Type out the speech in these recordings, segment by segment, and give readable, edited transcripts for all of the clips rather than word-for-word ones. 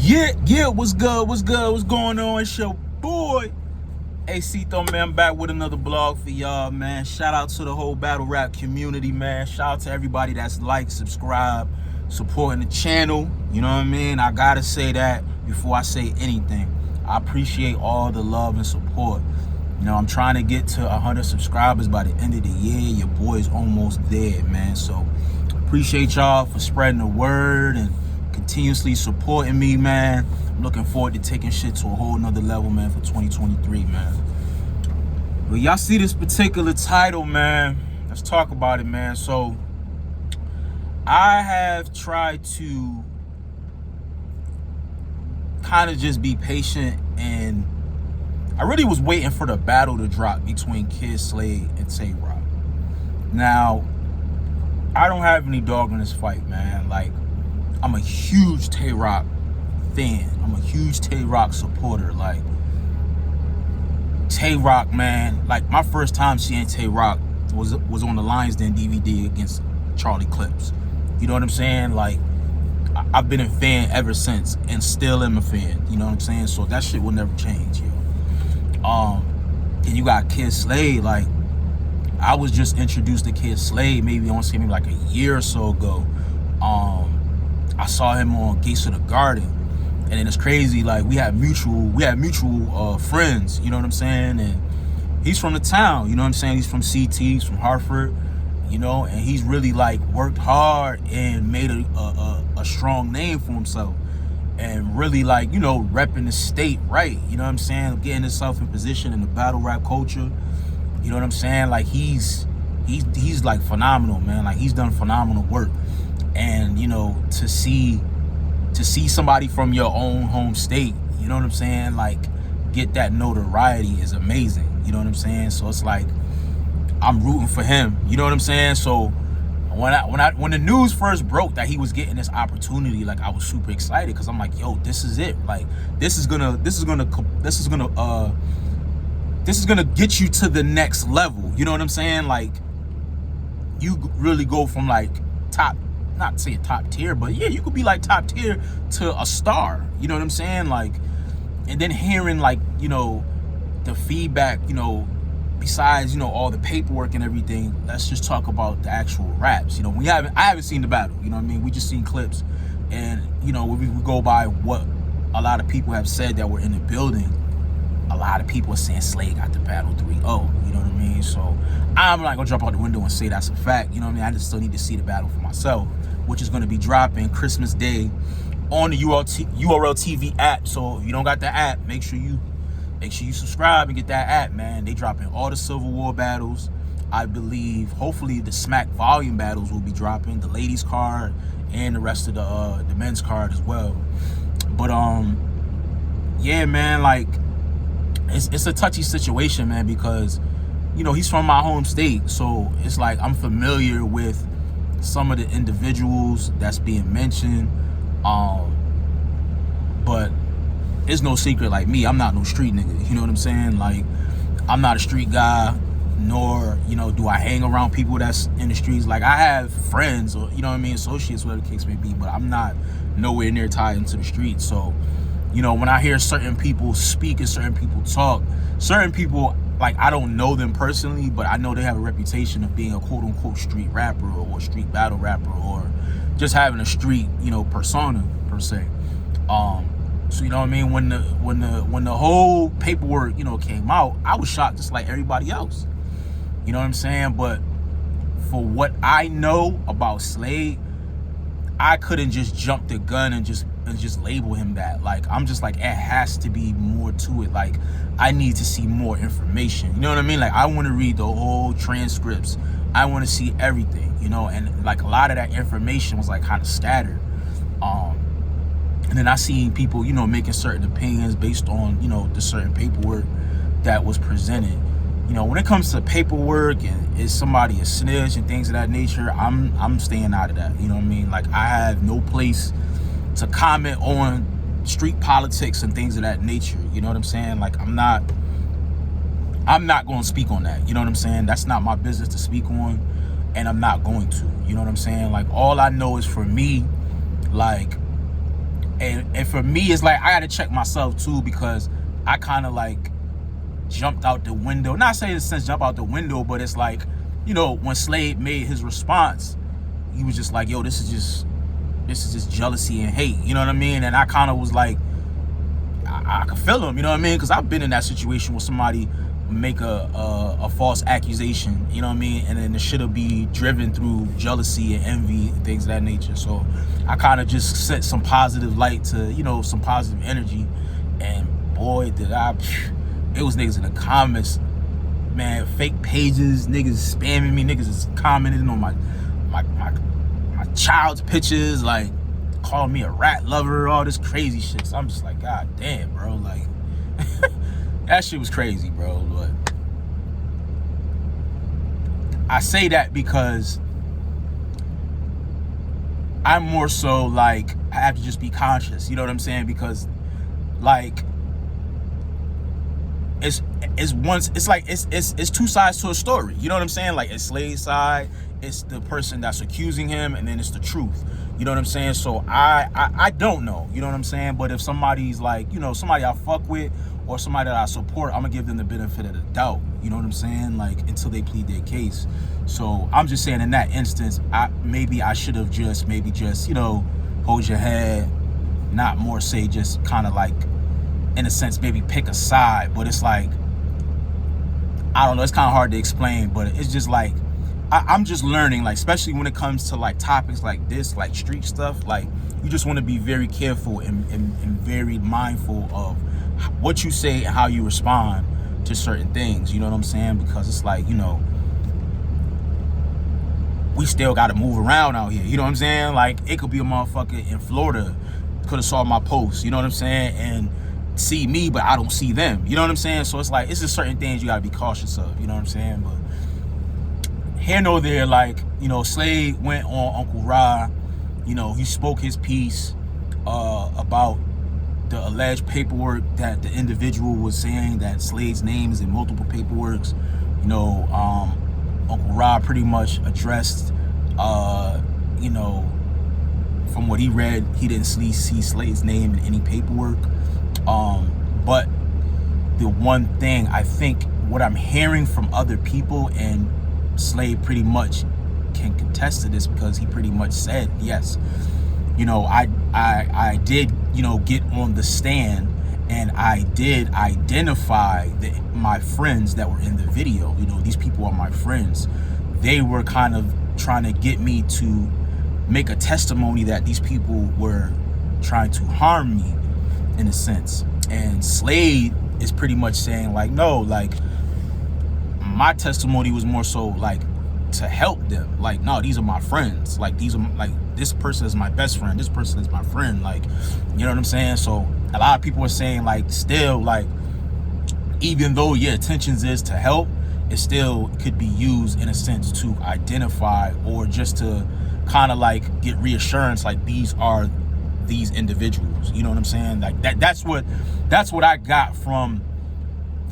Yeah, what's good? What's going on? It's your boy, AC Throw, man. I'm back with another blog for y'all, man. Shout out to the whole battle rap community, man. Shout out to everybody that's like, subscribe, supporting the channel. You know what I mean? I gotta say that before I say anything. I appreciate all the love and support. You know, I'm trying to get to 100 subscribers by the end of the year. Your boy's almost there, man. So appreciate y'all for spreading the word and continuously supporting me, man. I'm looking forward to taking shit to a whole nother level, man, for 2023, man. But y'all see this particular title, man. Let's talk about it, man. So I have tried to kind of just be patient, and I really was waiting for the battle to drop between Kyd Slade and Tay Roc. Now, I don't have any dog in this fight, man. Like, I'm a huge Tay Roc fan. I'm a huge Tay Roc supporter. Like, Tay Roc, man, like, my first time seeing Tay Roc was on the Lions Den DVD against Charlie Clips. You know what I'm saying? Like, I've been a fan ever since and still am a fan. You know what I'm saying? So that shit will never change, yo. And you got Kyd Slade. Like, I was just introduced to Kyd Slade maybe like a year or so ago. I saw him on Gates of the Garden, and then it's crazy. Like, we had mutual friends. You know what I'm saying? And he's from the town. You know what I'm saying? He's from CT. He's from Hartford. You know, and he's really like worked hard and made a strong name for himself, and really, like, you know, repping the state right. You know what I'm saying? Getting himself in position in the battle rap culture. You know what I'm saying? Like, he's like phenomenal, man. Like, he's done phenomenal work. And, you know, to see somebody from your own home state, you know what I'm saying, like, get that notoriety is amazing. You know what I'm saying? So it's like, I'm rooting for him. You know what I'm saying? So when the news first broke that he was getting this opportunity, like, I was super excited, because I'm like, yo, this is it. Like, this is gonna get you to the next level. You know what I'm saying? Like, you really go from like not saying top tier, but yeah, you could be like top tier to a star. You know what I'm saying? Like, and then hearing, like, you know, the feedback, you know, besides, you know, all the paperwork and everything, let's just talk about the actual raps. You know, I haven't seen the battle, you know what I mean? We just seen clips, and, you know, we go by what a lot of people have said that were in the building. A lot of people are saying Slade got the battle 3-0, you know what I mean? So I'm not gonna jump out the window and say that's a fact, you know what I mean? I just still need to see the battle for myself, which is gonna be dropping Christmas Day on the URL TV app. So if you don't got the app, make sure you subscribe and get that app, man. They dropping all the Civil War battles. I believe, hopefully, the Smack volume battles will be dropping, the ladies card and the rest of the men's card as well. But yeah, man, like, it's a touchy situation, man, because, you know, he's from my home state, so it's like I'm familiar with some of the individuals that's being mentioned, but it's no secret, like, me, I'm not no street nigga. You know what I'm saying? Like, I'm not a street guy, nor, you know, do I hang around people that's in the streets. Like, I have friends, or, you know what I mean, associates, whatever the case may be, but I'm not nowhere near tied into the streets. So, you know, when I hear certain people speak and certain people talk, certain people, like, I don't know them personally, but I know they have a reputation of being a quote-unquote street rapper or street battle rapper, or just having a street, you know, persona per se. So, you know what I mean? When the whole paperwork, you know, came out, I was shocked just like everybody else. You know what I'm saying? But for what I know about Slade, I couldn't just jump the gun and just label him that. Like, I'm just like, it has to be more to it. Like, I need to see more information. You know what I mean? Like, I want to read the whole transcripts. I want to see everything, you know? And, like, a lot of that information was, like, kind of scattered. And then I seen people, you know, making certain opinions based on, you know, the certain paperwork that was presented. You know, when it comes to paperwork and is somebody a snitch and things of that nature, I'm staying out of that. You know what I mean? Like, I have no place to comment on street politics and things of that nature. You know what I'm saying? Like, I'm not going to speak on that. You know what I'm saying? That's not my business to speak on, and I'm not going to. You know what I'm saying? Like, all I know is, for me, like, And for me, it's like I gotta check myself too, because I kind of like jumped out the window. Not saying in a sense jump out the window, but it's like, you know, when Slade made his response, he was just like, yo, this is just jealousy and hate, you know what I mean? And I kind of was like, I could feel him, you know what I mean? Because I've been in that situation where somebody make a false accusation, you know what I mean? And then the shit'll be driven through jealousy and envy and things of that nature. So I kind of just set some positive light to, you know, some positive energy. And boy, did it was niggas in the comments, man, fake pages, niggas spamming me, niggas is commenting on my child's pictures, like calling me a rat lover, all this crazy shit. So I'm just like, God damn, bro, like that shit was crazy, bro. But I say that because I'm more so like, I have to just be conscious, you know what I'm saying? Because like it's two sides to a story, you know what I'm saying? Like, it's Slade's side, it's the person that's accusing him, and then it's the truth, you know what I'm saying? So I don't know, you know what I'm saying? But if somebody's like, you know, somebody I fuck with or somebody that I support, I'm gonna give them the benefit of the doubt, you know what I'm saying? Like, until they plead their case. So I'm just saying, in that instance, maybe I should have just you know, hold your head, not more say just kind of like, in a sense, maybe pick a side. But it's like, I don't know, it's kind of hard to explain, but it's just like, I'm just learning, like, especially when it comes to like topics like this, like street stuff, like you just want to be very careful and very mindful of what you say and how you respond to certain things, you know what I'm saying? Because it's like, you know, we still got to move around out here, you know what I'm saying? Like, it could be a motherfucker in Florida could have saw my post, you know what I'm saying, and see me, but I don't see them, you know what I'm saying? So it's like, it's just certain things you gotta be cautious of, you know what I'm saying? But here nor there, like, you know, Slade went on Uncle Ra, you know, he spoke his piece about the alleged paperwork that the individual was saying that Slade's name is in multiple paperworks. You know, Uncle Ra pretty much addressed, you know, from what he read, he didn't see Slade's name in any paperwork. But the one thing, I think what I'm hearing from other people, and Slade pretty much can contest to this because he pretty much said, yes, you know, I did, you know, get on the stand and I did identify my friends that were in the video. You know, these people are my friends. They were kind of trying to get me to make a testimony that these people were trying to harm me, in a sense. And Slade is pretty much saying like, no, like my testimony was more so like to help them. Like, no, these are my friends. Like, these are like, this person is my best friend, this person is my friend, like, you know what I'm saying? So a lot of people are saying like, still, like, even though your intentions is to help, it still could be used in a sense to identify or just to kind of like get reassurance, like these are these individuals, you know what I'm saying? Like that's what I got from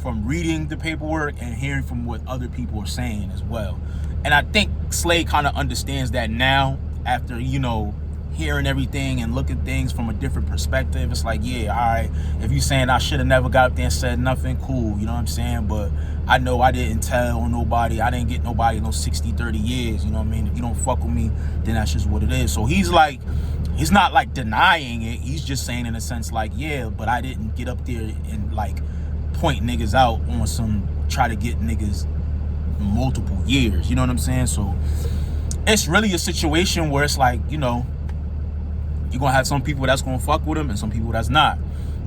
reading the paperwork and hearing from what other people are saying as well. And I think Slade kind of understands that now, after, you know, hearing everything and looking at things from a different perspective. It's like, yeah, all right, if you saying I should have never got up there and said nothing, cool, you know what I'm saying? But I know I didn't tell nobody, I didn't get nobody no 60, 30 years, you know what I mean? If you don't fuck with me, then that's just what it is. So he's like, he's not like denying it, he's just saying in a sense like, yeah, but I didn't get up there and like point niggas out on some, try to get niggas multiple years, you know what I'm saying? So it's really a situation where it's like, you know, you're gonna have some people that's gonna fuck with him and some people that's not.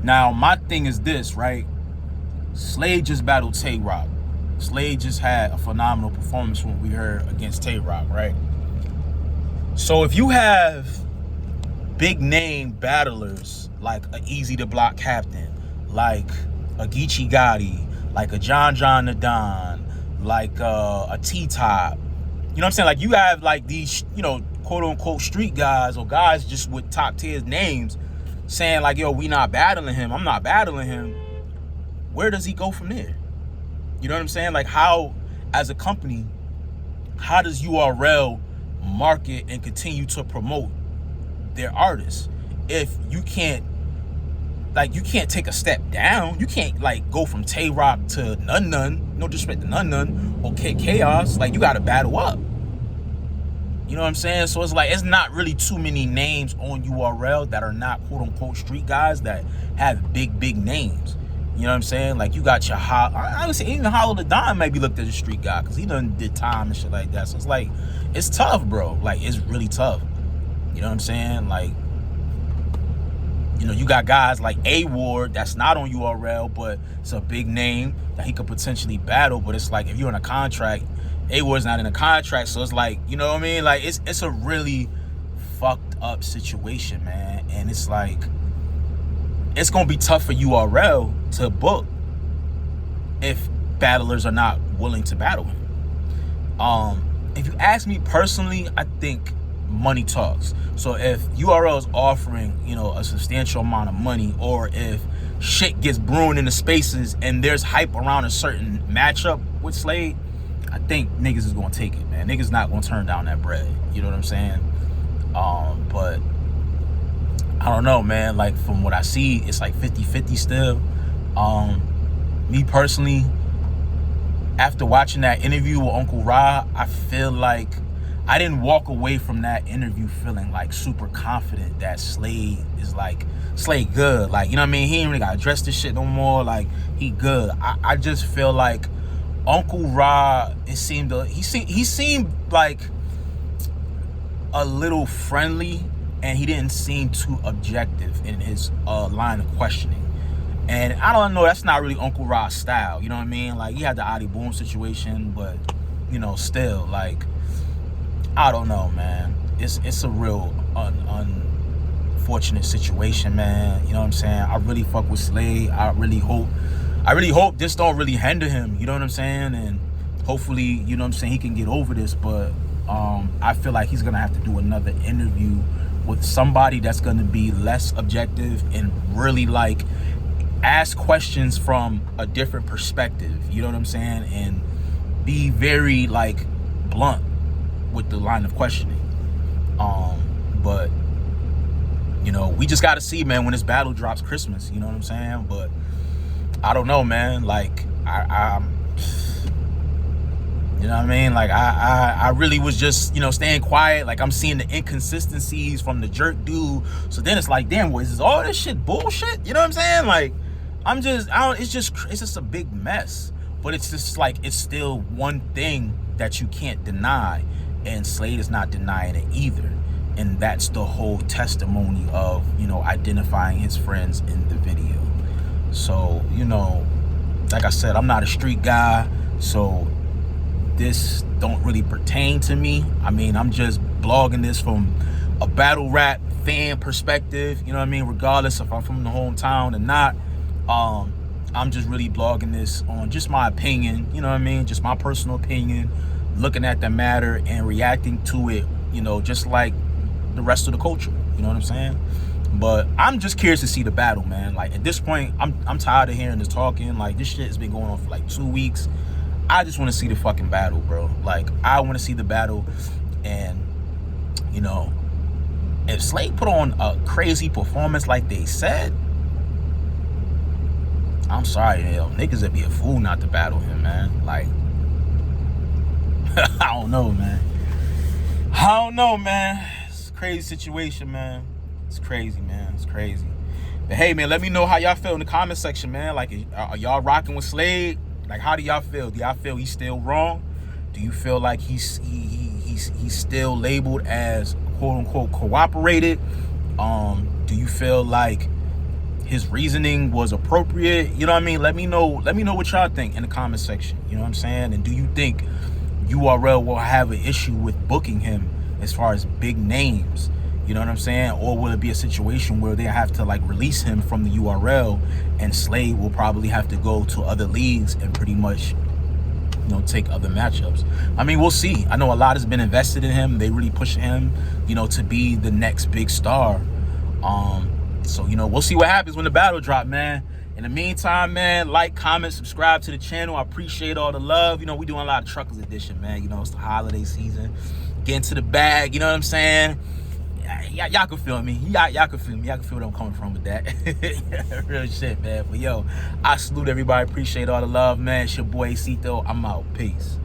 Now, my thing is this, right? Slade just battled Tay Roc. Slade just had a phenomenal performance from what we heard against Tay Roc, right? So if you have big name battlers like a Easy to Block Captain, like a Geechee Gotti, like a John Nadon, like a T-Top, you know what I'm saying? Like, you have like these, you know, quote unquote street guys or guys just with top tier names saying like, yo, we not battling him, I'm not battling him. Where does he go from there? You know what I'm saying? Like, how, as a company, how does URL market and continue to promote their artists? if you can't take a step down. You can't like go from Tay Roc to None. No disrespect to None or Kid Chaos. Like, you gotta battle up. You know what I'm saying? So it's like, it's not really too many names on URL that are not quote unquote street guys that have big names. You know what I'm saying? Like, you got your I would say even Hollow the Don maybe looked at a street guy because he done did time and shit like that. So it's like, it's tough, bro. Like, it's really tough. You know what I'm saying? Like, you know, you got guys like A Ward that's not on URL, but it's a big name that he could potentially battle. But it's like, if you're in a contract, A Ward's not in a contract, so it's like, you know what I mean? Like, it's a really fucked up situation, man. And it's like, it's gonna be tough for URL to book if battlers are not willing to battle him. If you ask me personally, I think money talks. So if URL is offering, you know, a substantial amount of money, or if shit gets brewing in the spaces and there's hype around a certain matchup with Slade, I think niggas is gonna take it, man. Niggas not gonna turn down that bread. You know what I'm saying? But I don't know, man. Like, from what I see, it's like 50-50 still. Me personally, after watching that interview with Uncle Ra, I feel like I didn't walk away from that interview feeling like super confident that Slade is like, Slade good. Like, you know what I mean? He ain't really got to address this shit no more. Like, he good. I just feel like Uncle Ra, he seemed like a little friendly, and he didn't seem too objective in his line of questioning. And I don't know, that's not really Uncle Ra's style. You know what I mean? Like, he had the Adi Boom situation, but, you know, still, like, I don't know, man. It's a real unfortunate situation, man. You know what I'm saying? I really fuck with Slade. I really hope this don't really hinder him. You know what I'm saying? And hopefully, you know what I'm saying, he can get over this. But I feel like he's gonna have to do another interview with somebody that's gonna be less objective and really like ask questions from a different perspective. You know what I'm saying? And be very like blunt with the line of questioning. But you know, we just gotta see, man, when this battle drops Christmas. You know what I'm saying? But I don't know, man. Like, you know what I mean? Like, I really was just, you know, staying quiet. Like, I'm seeing the inconsistencies from the jerk dude. So then it's like, damn, is all this shit bullshit? You know what I'm saying? Like, it's just a big mess. But it's just like, it's still one thing that you can't deny. And Slade is not denying it either. And that's the whole testimony of, you know, identifying his friends in the video. So, you know, like I said, I'm not a street guy, so this don't really pertain to me. I mean, I'm just blogging this from a battle rap fan perspective, you know what I mean, regardless if I'm from the hometown or not. I'm just really blogging this on just my opinion, you know what I mean, just my personal opinion, looking at the matter and reacting to it, you know, just like the rest of the culture, you know what I'm saying? But I'm just curious to see the battle, man. Like, at this point, I'm tired of hearing this talking. Like, this shit has been going on for like 2 weeks. I just want to see the fucking battle, bro. Like, I want to see the battle. And, you know, if Slade put on a crazy performance like they said, I'm sorry, niggas would be a fool not to battle him, man. Like, I don't know, man. It's a crazy situation, man. It's crazy, man. It's crazy. But hey, man, let me know how y'all feel in the comment section, man. Like, are y'all rocking with Slade? Like, how do y'all feel? Do y'all feel he's still wrong? Do you feel like he's still labeled as quote unquote cooperated? Do you feel like his reasoning was appropriate? You know what I mean? Let me know what y'all think in the comment section. You know what I'm saying? And do you think URL will have an issue with booking him as far as big names? You know what I'm saying? Or will it be a situation where they have to like release him from the URL and Slade will probably have to go to other leagues and pretty much, you know, take other matchups? I mean, we'll see. I know a lot has been invested in him. They really pushing him, you know, to be the next big star. So, you know, we'll see what happens when the battle drop, man. In the meantime, man, like, comment, subscribe to the channel. I appreciate all the love. You know, we doing a lot of Truckers Edition, man. You know, it's the holiday season. Get into the bag, you know what I'm saying? y'all can feel me. Y'all can feel me. Y'all can feel where I'm coming from with that. Real shit, man. But yo, I salute everybody. Appreciate all the love, man. It's your boy Cito. I'm out. Peace.